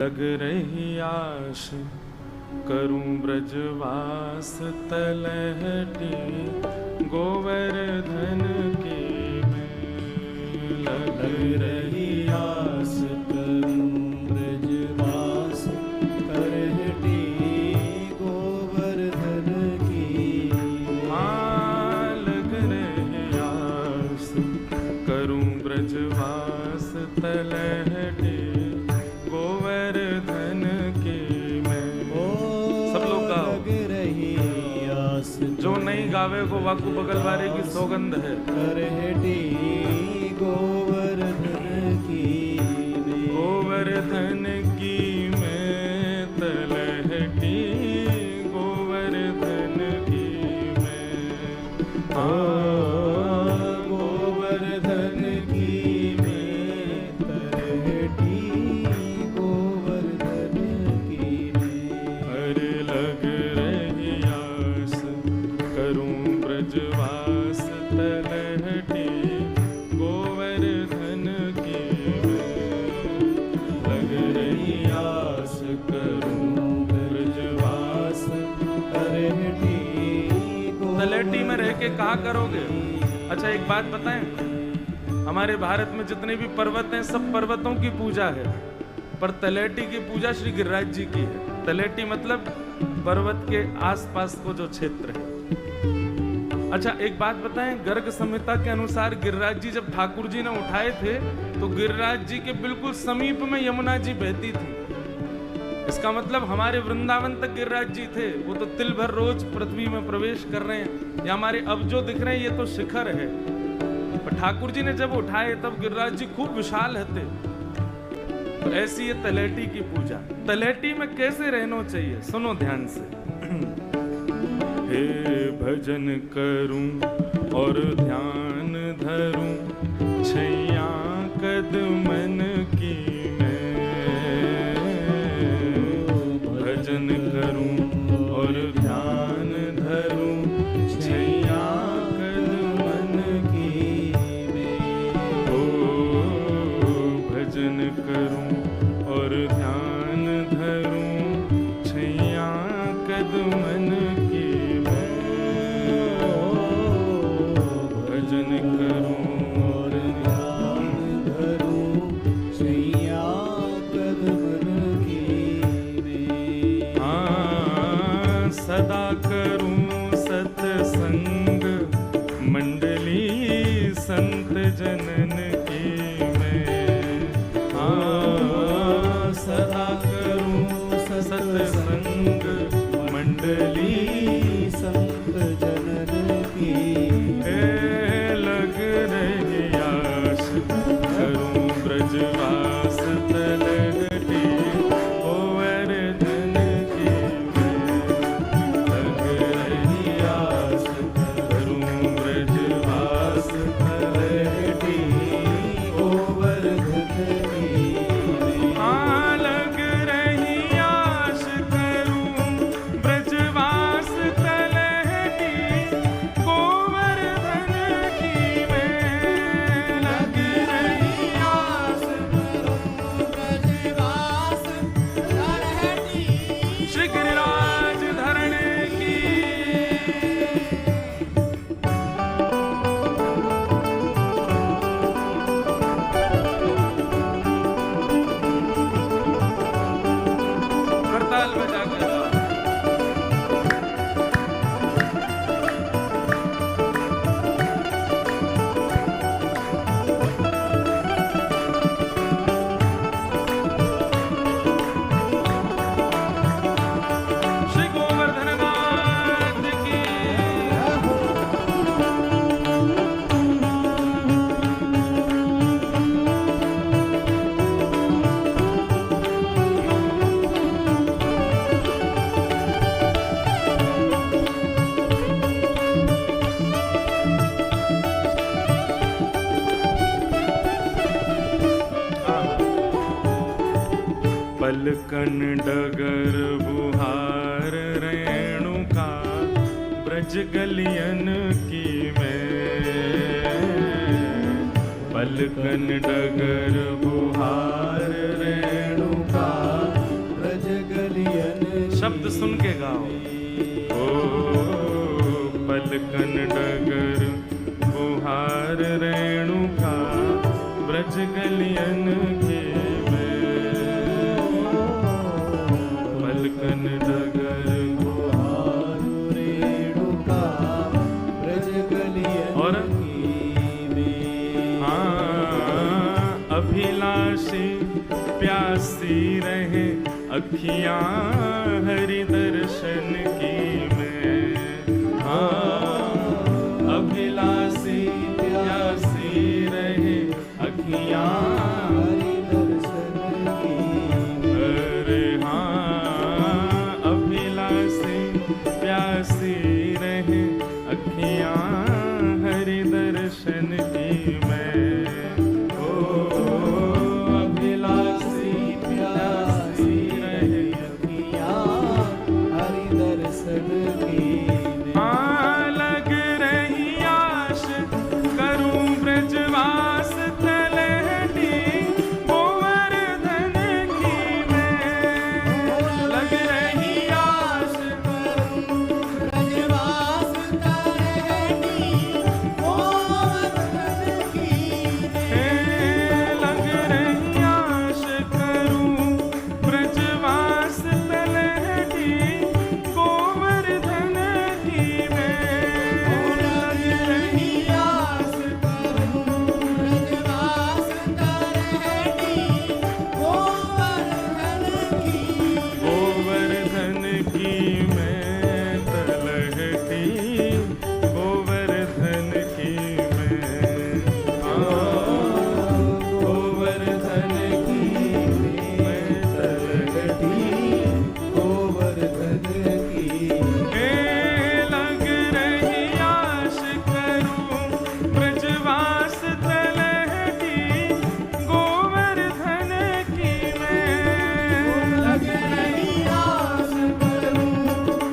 लग रही आश करूं ब्रजवास तलहटी गोवर्धन की मैं। लग रही आस करूं ब्रजवास तलहटी गोवर्धन की। हाँ लग रही आस करूं ब्रजवास तलहटी गोवर्धन की मैं। सब लोग गाओ। जो नहीं गावे को वाकु बगलवारे की सौगंध है। तलहटी गोवर्धन की गोवर्धन की मैं। तलहटी गोवर्धन की मैं। गोवर्धन की मैं। तलहटी गोवर्धन की मैं। अरे लग रही आस करूं ब्रजवास तलहटी गोवर्धन की मैं। लग रही आस करूं ब्रजवास तलहटी। तलहटी में रह के कहा करोगे? अच्छा एक बात बताएं, हमारे भारत में जितने भी पर्वत हैं सब पर्वतों की पूजा है, पर तलहटी की पूजा श्री गिरिराज जी की है। तलहटी मतलब पर्वत के आसपास को जो क्षेत्र है। अच्छा एक बात बताएं, गर्ग संहिता के अनुसार गिरिराज जी जब ठाकुर जी ने उठाए थे तो गिरिराज जी के बिल्कुल समीप में यमुना जी बहती थी। इसका मतलब हमारे वृंदावन तक गिरिराज जी थे। वो तो तिल भर रोज पृथ्वी में प्रवेश कर रहे हैं। या हमारे अब जो दिख रहे हैं ये तो शिखर है, पर ठाकुर जी ने जब उठाए तब गिरिराज जी खूब विशाल थे। तो ऐसी है तलहटी की पूजा। तलहटी में कैसे रहना चाहिए सुनो ध्यान से। हे भजन करूं और ध्यान धरूं छैया कदमन की मैं। भजन करूं और ध्यान धरूं छैया कदमन की मैं। ओ भजन करूं और ध्यान धरूं छैया कदमन की मैं। भजन करूं और ध्यान धरूं छैया कदमन की मैं। हाँ सदा करूं सत्संग मंडली संत जनन की मैं। हाँ सदा करूं सत्संग मंडली संत जनन की। लग रही आश करूं ब्रजवास तलहटी गोवर्धन की मैं। लग रही आश करूं ब्रजवास तलहटी गोवर्धन की मैं। हाँ लग रही आश करूं ब्रजवास तलहटी गोवर्धन की मैं। लग रही आश ब्रजवास तलहटी। श्री गिरिराज धरण की। करताल बजा के गाओ। श्री गोवर्धन नाथ की। पलकन डगर बुहार रेणुका ब्रज गलियन की मैं। पलकन डगर बुहार रेणुका शब्द सुन के गाओ। ओ पलकन डगर बुहार रेणुका ब्रज गलियन के में। पलकन डगर बुहार रेणुका ब्रज गलियन और की में। हाँ अभिलाषी प्यासी रहे अखियां हरि दर्शन की में। हाँ अभिलाषी प्यासी रहे अखियां हरि दर्शन की में। अरे हाँ अभिलाषी प्यासी रहे अखियां हरि दर्शन की में। ओ अभिलाषी प्यासी रहे अखियाँ हरि दर्शन की में। हाँ लग रही आश करूं ब्रजवास तलहटी गोवर्धन की में। लग रही आश करूं ब्रजवास तलहटी गोवर्धन की में। लग रही आश करूं ब्रजवास तलहटी गोवर्धन की में। लग रही आस करूं ब्रजवास तलहटी गोवर्धन की। गोवर्धन की में तलहटी गोवर्धन की में। गोवर्धन की में तलहटी गोवर्धन की। लग रही आश करूं ब्रजवास तलहटी गोवर्धन की में। लग रही आस करूं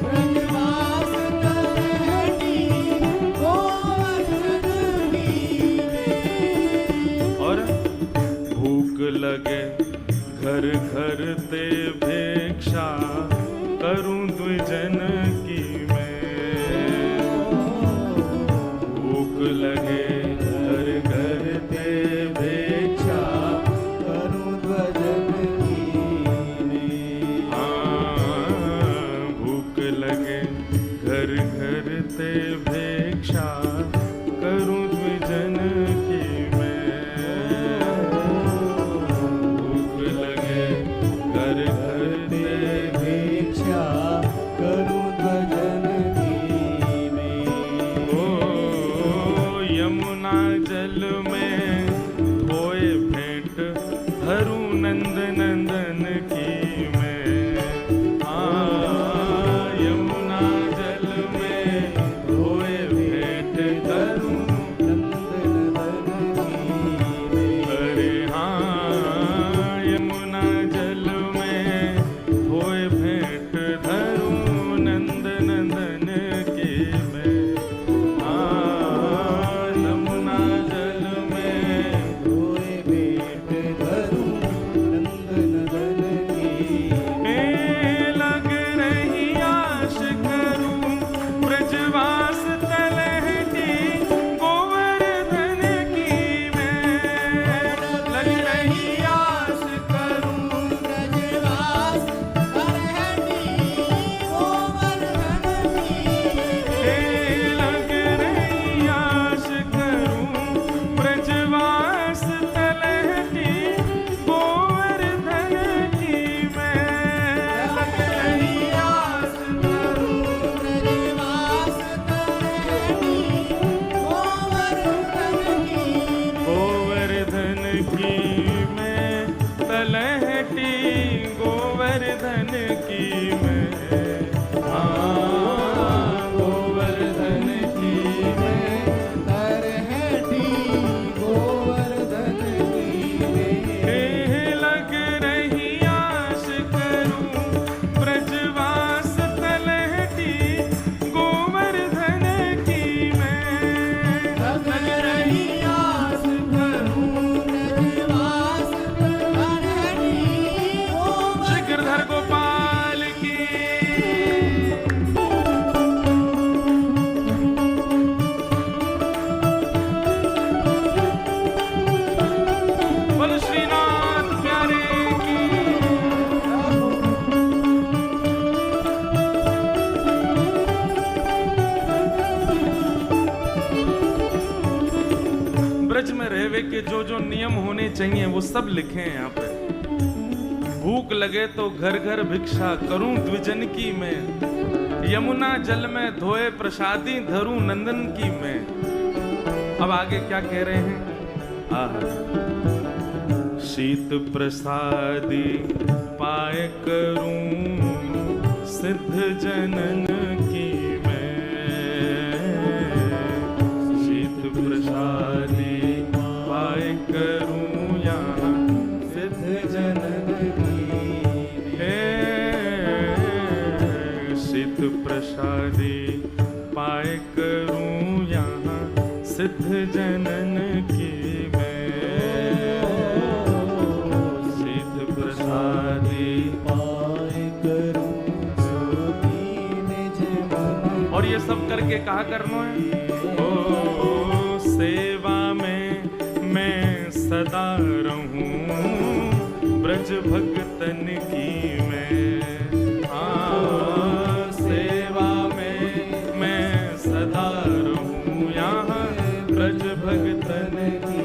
ब्रजवास तलहटी गोवर्धन की में। और भूख लगे घर घर ते भिक्षा करूं द्विजन की मैं। भूख लगे घर घर ते भिक्षा करूं ध्वजन की में। हाँ भूख लगे घर घर ते भिक्षा करूं द्विजन की मैं। भूख लगे घर घर ते भिक्षा करूं ध्वजन की में। ओ यमुना जल में धोए भेंट धरूं नंद नंदन की मैं। हाँ यमुना जल में धोए भेंट धरूं। नंदनवन की में। अरे हाँ यमुना जल में धोए भेंट धरूं नंद नंदन की मैं। हाँ यमुना जल में धोए भेंट धरूं नंदनवन की में। लग रही आश करूं ब्रजवास तलहटी गोवर्धन की में। लग रही आश करूं ब्रजवास तलहटी गोवर्धन की में। लग रही आश करूं ब्रजवास तलहटी गोवर्धन की मैं। लग रही आस करूं ब्रजवास तलहटी गोवर्धन की में। गोवर्धन की मैं तलहटी गोवर्धन की मैं। हाँ गोवर्धन की मैं। तलहटी गोवर्धन की में। लग रही आश करूं ब्रजवास तलहटी गोवर्धन की मैं। लग रही आस करूं ब्रजवास तलहटी गोवर्धन गिरधर गोपाल की चाहिए वो सब लिखे हैं यहाँ पे। भूख लगे तो घर घर भिक्षा करूं द्विजन की मैं, यमुना जल में धोए प्रसादी धरूं नंदन की मैं। अब आगे क्या कह रहे हैं? शीत प्रसादी पाए करूं सिद्ध जनन की मैं, शीत प्रसादी पाए करूं यहाँ सिद्ध जनन की शीत प्रसादी पाए करूं यहाँ सिद्ध जनन की और ये सब करके कहा करना है? ओ सेवा में मैं सदा रहूं ब्रज भगतन की मैं। सेवा में मैं सदा रहूं यहाँ ब्रज भगतन की।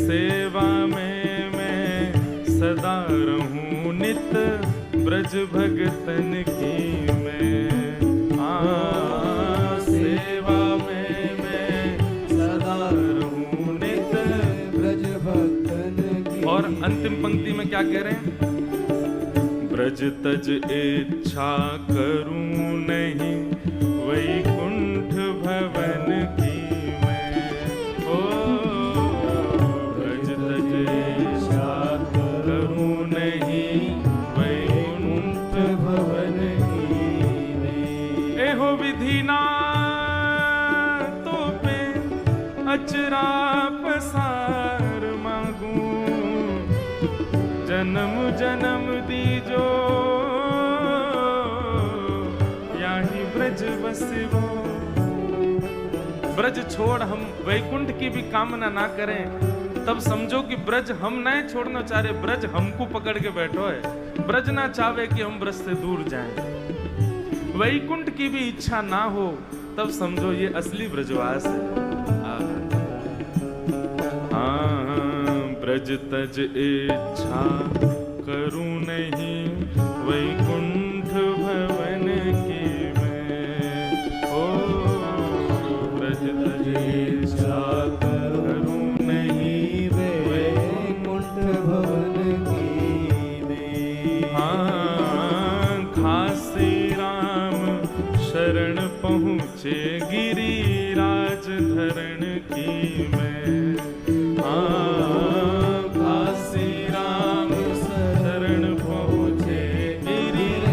सेवा में मैं सदा रहूं नित ब्रज भगतन की मैं। सेवा में मैं सदा रहूं नित ब्रज भगतन की। और अंतिम पंक्ति में क्या कह रहे हैं? ब्रज तज इच्छा करूं नहीं वैकुंठ भवन की मैं। ओ ब्रज तज इच्छा करूं नहीं विधि ना तो पे अचरा पसार मांगू, जन्म जन्म दीजो याही ब्रज बसवो। ब्रज छोड़ हम वैकुंठ की भी कामना ना करें तब समझो कि ब्रज हम नहीं छोड़ना चाह रहे, ब्रज हमको पकड़ के बैठो है। ब्रज ना चाहे कि हम ब्रज से दूर जाएं, वैकुंठ की भी इच्छा ना हो तब समझो ये असली ब्रजवास है। ब्रज तज इच्छा करूं नहीं वैकुंठ भवन की मैं। ओ ब्रज तज इच्छा करूं नहीं वैकुंठ भवन की मैं। शरण पहुँचे गिरिराज धरण की मैं। काशी राम शरण पहुँचे गिरिराज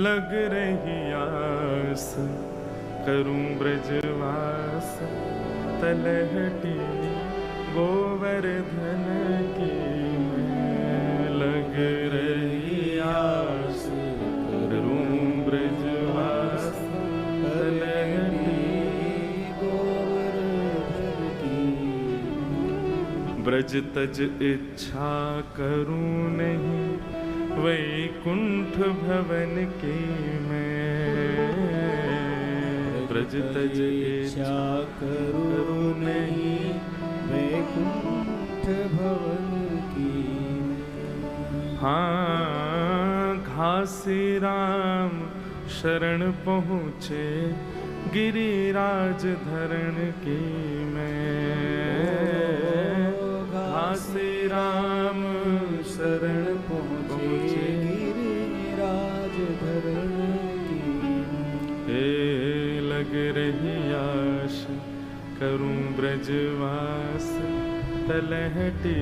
लग रही आस करूं ब्रजवास तलहटी गोवर्धन की मैं। लग रही आस करूं ब्रजवास तलहटी गोवर्धन की। ब्रज तज इच्छा करूं नहीं वैकुंठ भवन की मैं। ब्रज तज इच्छा करूं नहीं वैकुंठ भवन की। हाँ घासी राम शरण पहुँचे गिरिराज धरण की मैं। घासी राम शरण पहुँचे गिरिराज धरण की। हे लग रही आश करूं ब्रजवास तलहटी